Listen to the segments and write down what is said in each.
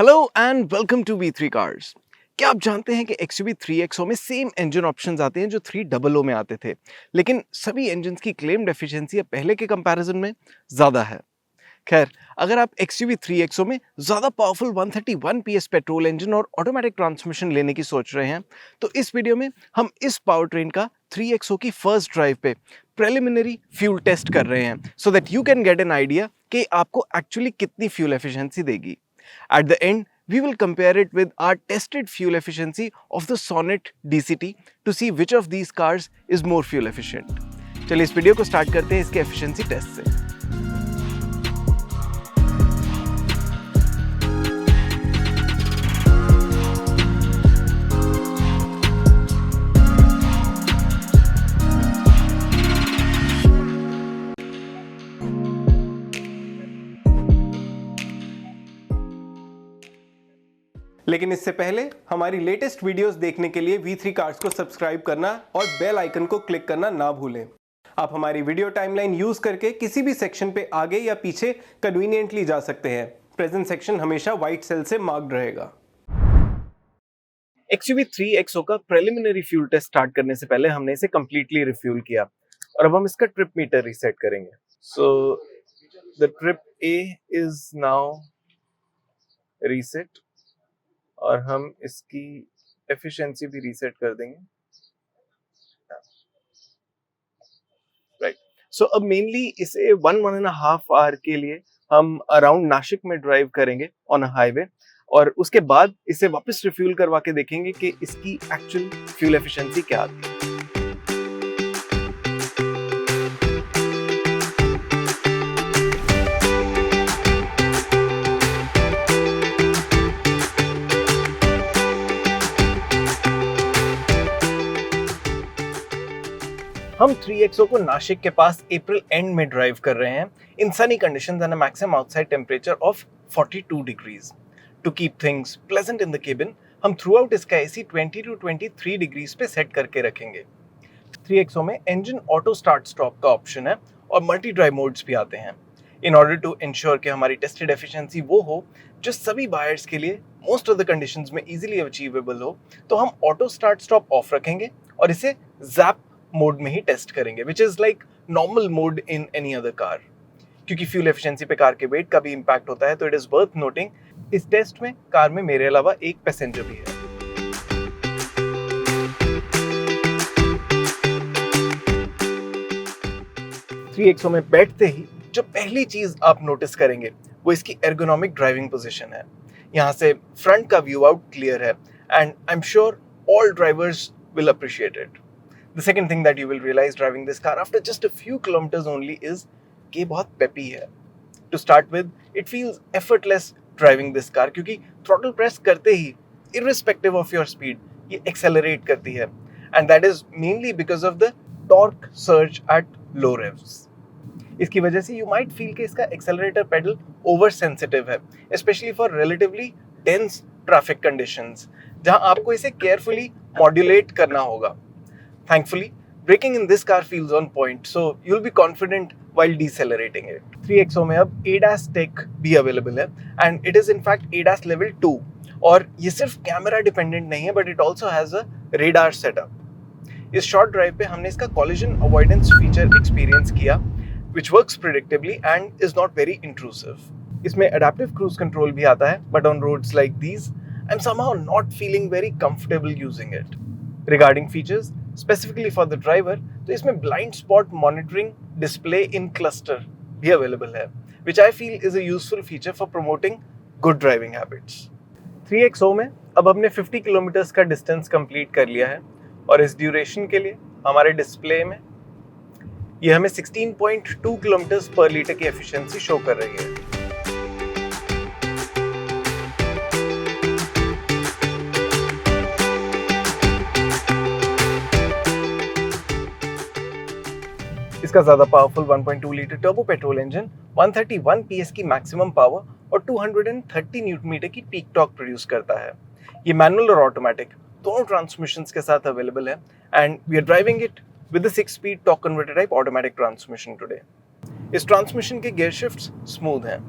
Hello and welcome to V3 cars. क्या आप जानते हैं कि XUV 3XO में सेम इंजन ऑप्शंस आते हैं जो 300 में आते थे, लेकिन सभी इंजन्स की क्लेम्ड एफिशिएंसी पहले के कंपैरिजन में ज़्यादा है। खैर, अगर आप XUV 3XO में ज़्यादा पावरफुल 131 PS पेट्रोल इंजन और ऑटोमेटिक ट्रांसमिशन लेने की सोच रहे हैं, तो इस वीडियो में हम इस पावर ट्रेन का 3XO की फर्स्ट ड्राइव पे प्रिलिमिनरी फ्यूल टेस्ट कर रहे हैं, so that you can get an idea कि आपको एक्चुअली कितनी फ्यूल एफिशिएंसी देगी। At the end, we will compare it with our tested fuel efficiency of the Sonnet DCT to see which of these cars is more fuel efficient. चलिए इस video को start करते हैं इसके efficiency test से। लेकिन इससे पहले हमारी लेटेस्ट वीडियोस देखने के लिए V3 कार्स को सब्सक्राइब करना और बेल आइकन को क्लिक करना ना भूलें। आप हमारी वीडियो टाइमलाइन यूज करके किसी भी सेक्शन पे आगे या पीछे कन्वीनियंटली जा सकते हैं। प्रेजेंट सेक्शन हमेशा व्हाइट सेल से मार्क्ड रहेगा। XUV 3XO का प्रिलिमिनरी फ्यूल टेस्ट स्टार्ट करने से पहले हमने इसे कंप्लीटली रिफ्यूल किया और अब हम इसका ट्रिप मीटर रीसेट करेंगे। So the trip A is now reset और हम इसकी एफिशिएंसी भी रीसेट कर देंगे। राइट, सो अब मेनली इसे 1.5 आवर के लिए हम अराउंड नासिक में ड्राइव करेंगे ऑन अ हाईवे और उसके बाद इसे वापस रिफ्यूल करवा के देखेंगे कि इसकी एक्चुअल फ्यूल एफिशिएंसी क्या आती है। हम 3XO को नासिक के पास अप्रैल एंड में ड्राइव कर रहे हैं in sunny conditions and a maximum outside temperature of 42 degrees. To keep things pleasant in the cabin, हम थ्रू आउट इसका एसी 20 to 23 डिग्रीज पे सेट करके रखेंगे। 3XO में इंजन ऑटो स्टार्ट स्टॉप का ऑप्शन है और मल्टी ड्राइव मोड्स भी आते हैं। इन ऑर्डर टू इंश्योर कि हमारी टेस्टेड एफिशिएंसी वो हो जो सभी बायर्स के लिए मोस्ट ऑफ द कंडीशंस में इजीली अचीवेबल हो, तो हम ऑटो स्टार्ट स्टॉप ऑफ रखेंगे और इसे जैप मोड में ही टेस्ट करेंगे, which is like normal mode in any other car. क्योंकि फ्यूल एफिशिएंसी पे कार के वेट का भी इंपैक्ट होता है, तो इट इज वर्थ नोटिंग इस टेस्ट में कार में मेरे अलावा एक पैसेंजर भी है। थ्री XO में बैठते ही जो पहली चीज आप नोटिस करेंगे वो इसकी एर्गोनॉमिक ड्राइविंग पोजीशन है। यहाँ से फ्रंट का व्यू आउट क्लियर है and I am sure all drivers will appreciate it. The second thing that you will realize driving this car after just a few kilometers only is कि बहुत peppy है। To start with, it feels effortless driving this car क्योंकि throttle press करते ही irrespective of your speed ये accelerate करती है, and that is mainly because of the torque surge at low revs। इसकी वजह से you might feel कि इसका accelerator pedal over sensitive है, especially for relatively dense traffic conditions जहाँ आपको इसे carefully modulate करना होगा। Thankfully, braking in this car feels on point, so you'll be confident while decelerating it. 3XO में अब ADAS tech भी available है, and it is in fact ADAS level 2, और ये सिर्फ कैमरा डिपेंडेंट नहीं है, but it also has a radar setup। इस शॉर्ट ड्राइव पे हमने इसका collision avoidance feature experience किया, which works predictably and is not very intrusive। इसमें adaptive cruise control भी आता है, but on roads like these, I'm somehow not feeling very comfortable using it। Regarding features, specifically for the driver, तो इसमें blind spot monitoring display in cluster भी available है, which I feel is a useful feature for promoting good driving habits। 3XO में अब हमने 50 kilometres का distance complete कर लिया है और इस ड्यूरेशन के लिए हमारे डिस्प्ले में ये हमें 16.2 किलोमीटर्स पर लीटर की एफिशिएंसी शो कर रही है। इसका ज्यादा powerful 1.2 litre turbo petrol engine 131 PS की मैक्सिमम पावर और 230 न्यूटन मीटर की पीक टॉर्क प्रोड्यूस करता है। ये मैनुअल और ऑटोमेटिक दोनों ट्रांसमिशंस के साथ अवेलेबल है and we are driving it with the 6-speed torque converter type automatic transmission today. इस ट्रांसमिशन के गियर शिफ्ट्स स्मूथ हैं।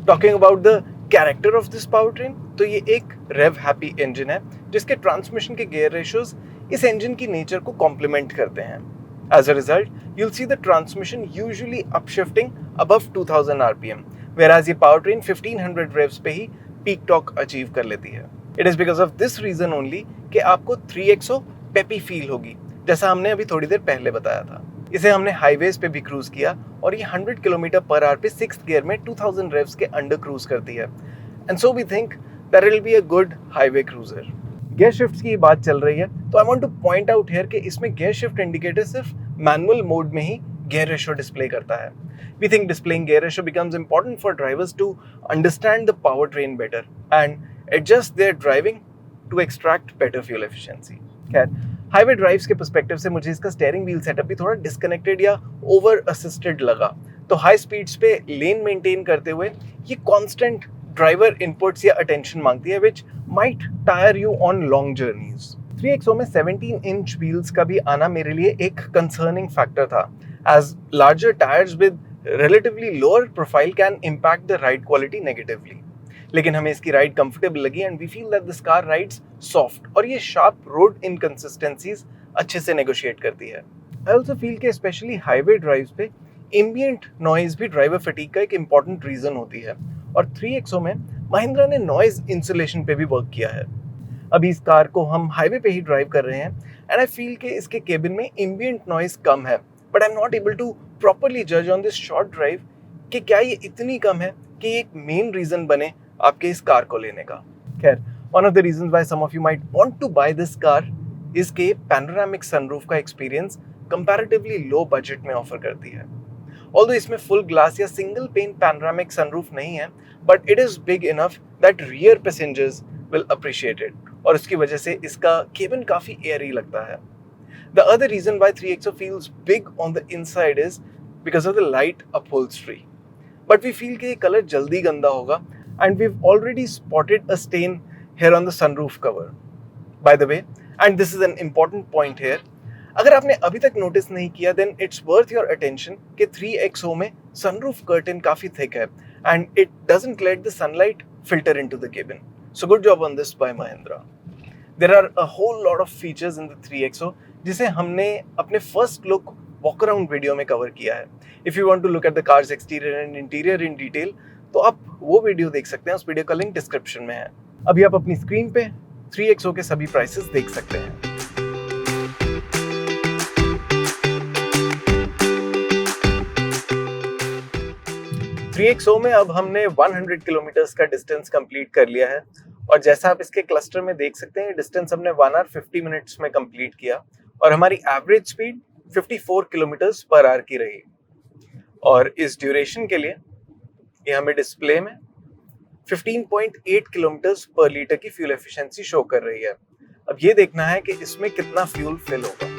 Talking about the character of this power train, तो ये एक रेव हैप्पी इंजन है जिसके ट्रांसमिशन के गियर रेशियोज इस इंजन की नेचर को कॉम्प्लीमेंट करते हैं. As a result, you'll see the transmission usually upshifting above 2000 RPM, whereas ये पावर ट्रेन 1500 revs पे ही पीक टॉर्क अचीव कर लेती है. It is because of this reason only कि आपको 3XO पेपी फील होगी, जैसा हमने अभी थोड़ी देर पहले बताया था. इसे हमने हाईवेज पे भी क्रूज किया और ये 100 किलोमीटर पर आवर पे 6th गियर में 2000 रेव्स के अंडर क्रूज करती है. And so we think that it will be a good highway cruiser. Gear shifts की बात चल रही है तो I want to point out here कि इसमें गियर शिफ्ट इंडिकेटर सिर्फ मैनुअल मोड में ही गियर रेशियो डिस्प्ले करता है. We think displaying gear ratio becomes important for drivers to understand the powertrain better and adjust their driving to extract better fuel efficiency. खैर, highway drives के perspective से मुझे इसका steering wheel setup भी थोड़ा disconnected या ओवर असिस्टेड लगा. तो हाई स्पीड्स पे लेन मेंटेन करते हुए ये कांस्टेंट ड्राइवर इनपुट्स या अटेंशन मांगती है, which might tire you on long journeys. 3XO में 17 इंच व्हील्स का भी आना मेरे लिए एक कंसर्निंग फैक्टर था, as larger tires with relatively lower profile can impact the ride quality negatively. लेकिन हमें इसकी राइड कंफर्टेबल लगी and we feel that this car rides soft और ये शार्प रोड इनकंसिस्टेंसीज अच्छे से नेगोशिएट करती है. आई ऑल्सो फील कि स्पेशली हाईवे ड्राइव्स पे एम्बिएंट नॉइज भी ड्राइवर फटीग का एक इम्पॉर्टेंट रीजन होती है और 3XO में महिंद्रा ने नॉइज इंसुलेशन पे भी वर्क किया है. अभी इस कार को हम हाईवे पे ही ड्राइव कर रहे हैं एंड आई फील कि इसके केबिन में एम्बिएंट नॉइज कम है, but I am not able to properly जज ऑन दिस शॉर्ट ड्राइव कि क्या ये इतनी कम है कि एक मेन रीजन बने आपके इस कार को लेने का. खैर, one of the reasons why some of you might want to buy this car is के पैनोरामिक सनरूफ का एक्सपीरियंस कंपैरेटिवली लो बजट में ऑफर करती है. ऑल्दो इसमें फुल ग्लास या सिंगल पेन पैनोरामिक सनरूफ नहीं है, but it is big enough that rear passengers will appreciate it और उसकी वजह से इसका केबिन काफी एयरी लगता है. The other reason why 3XO feels big on the inside is because of the light upholstery. But we feel कि ये कलर जल्दी गंदा होगा and we've already spotted a stain here on the sunroof cover. By the way, and this is an important point here, अगर आपने अभी तक notice नहीं किया then it's worth your attention कि 3XO में sunroof curtain काफी thick है and it doesn't let the sunlight filter into the cabin. So good job on this by Mahindra. There are a whole lot of features in the 3XO जिसे हमने अपने first look walk around video में cover किया है. If you want to look at the car's exterior and interior in detail तो आप वो video देख सकते हैं, उस वीडियो का लिंक डिस्क्रिप्शन में है. अभी आप अपनी स्क्रीन पे 3XO के सभी प्राइसेस देख सकते हैं. थ्री एक्सो में अब हमने 100 किलोमीटर्स का डिस्टेंस कंप्लीट कर लिया है और जैसा आप इसके क्लस्टर में देख सकते हैं डिस्टेंस हमने 1 आवर 50 मिनट्स में कंप्लीट किया और हमारी average speed 54 kilometres per our की रही. और इस ड्यूरेशन के लिए ये हमें डिस्प्ले में 15.8 किलोमीटर्स पर लीटर की फ्यूल एफिशिएंसी शो कर रही है. अब ये देखना है कि इसमें कितना फ्यूल फिल होगा.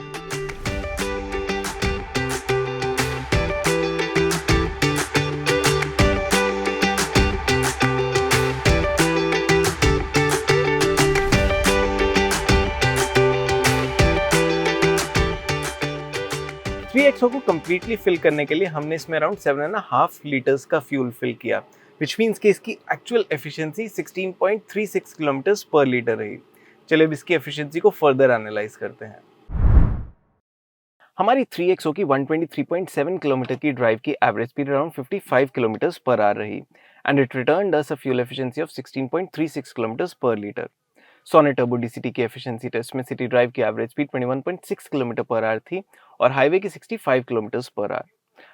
थ्री एक्सो को कम्प्लीटली फिल करने के लिए हमने इसमें अराउंड 7.5 लीटर्स का फ्यूल फिल किया, विच मीन्स कि इसकी actual efficiency 16.36 kilometres per litre रही. चलिए अब इसकी एफिशिएंसी को फर्दर एनालाइज करते हैं. हमारी 3XO की 123.7 किलोमीटर की ड्राइव की average speed around 55 kilometres per hour रही and it returned us a fuel efficiency of 16.36 kilometres per litre. Sonet turbo DCT की एफिशिएंसी टेस्ट में सिटी ड्राइव की average speed 21.6 kilometre per hour थी और highway की 65 kilometres per our.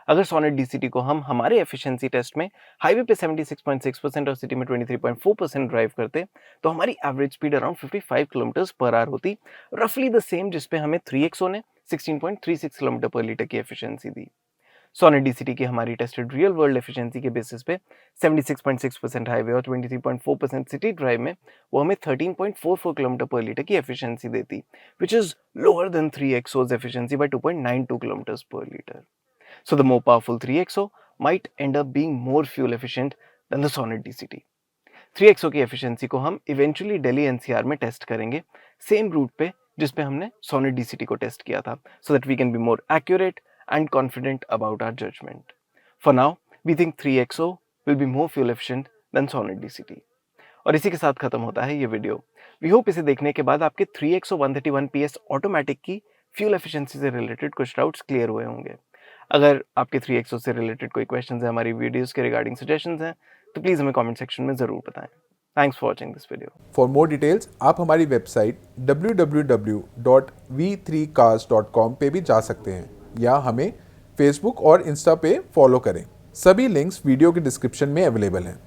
अगर sonnet DCT को हम हमारे एफिशिएंसी टेस्ट में हाईवे पे 76.6% और सिटी में 23.4% ड्राइव करते तो हमारी average speed around 55 kilometres per our होती, रफली द सेम जिस पे हमें 3XO ने 16.36 किलोमीटर पर लीटर की एफिशिएंसी दी. सोनेट डीसीटी की हमारी टेस्टेड रियल वर्ल्ड एफिशिएंसी के बेसिस पे 76.6% हाईवे और 23.4% सिटी ड्राइव में वो हमें 13.44 किलोमीटर पर लीटर की एफिशिएंसी देती, which is lower than 3XO's efficiency by 2.92 kilometers per liter. So the more powerful 3XO might end up being more fuel efficient than the Sonet DCT. 3XO की efficiency को हम eventually Delhi NCR में test करेंगे, same root पे जिस पे हमने sonnet DCT को टेस्ट किया था, so that we can be more accurate and confident about our judgment. For now, we think 3XO will be more fuel efficient than Sonic DCT. और इसी के साथ खत्म होता है ये वीडियो। वी होप इसे देखने के बाद आपके 3X और 131 PS ऑटोमेटिक की फ्यूल एफिशिएंसी से रिलेटेड कुछ डाउट्स क्लियर हुए होंगे। अगर आपके 3X से रिलेटेड कोई क्वेश्चंस हैं, हमारी वीडियोस के रिगार्डिंग सजेशंस हैं, तो प्लीज़ हमें कमेंट सेक्शन में ज़रूर बताएं। Thanks for watching this video. For more details आप हमारी वेबसाइट www.v3cars.com पे भी जा सकते हैं या हमें फेसबुक और इंस्टा पे फॉलो करें। सभी लिंक्स वीडियो के डिस्क्रिप्शन में अवेलेबल हैं।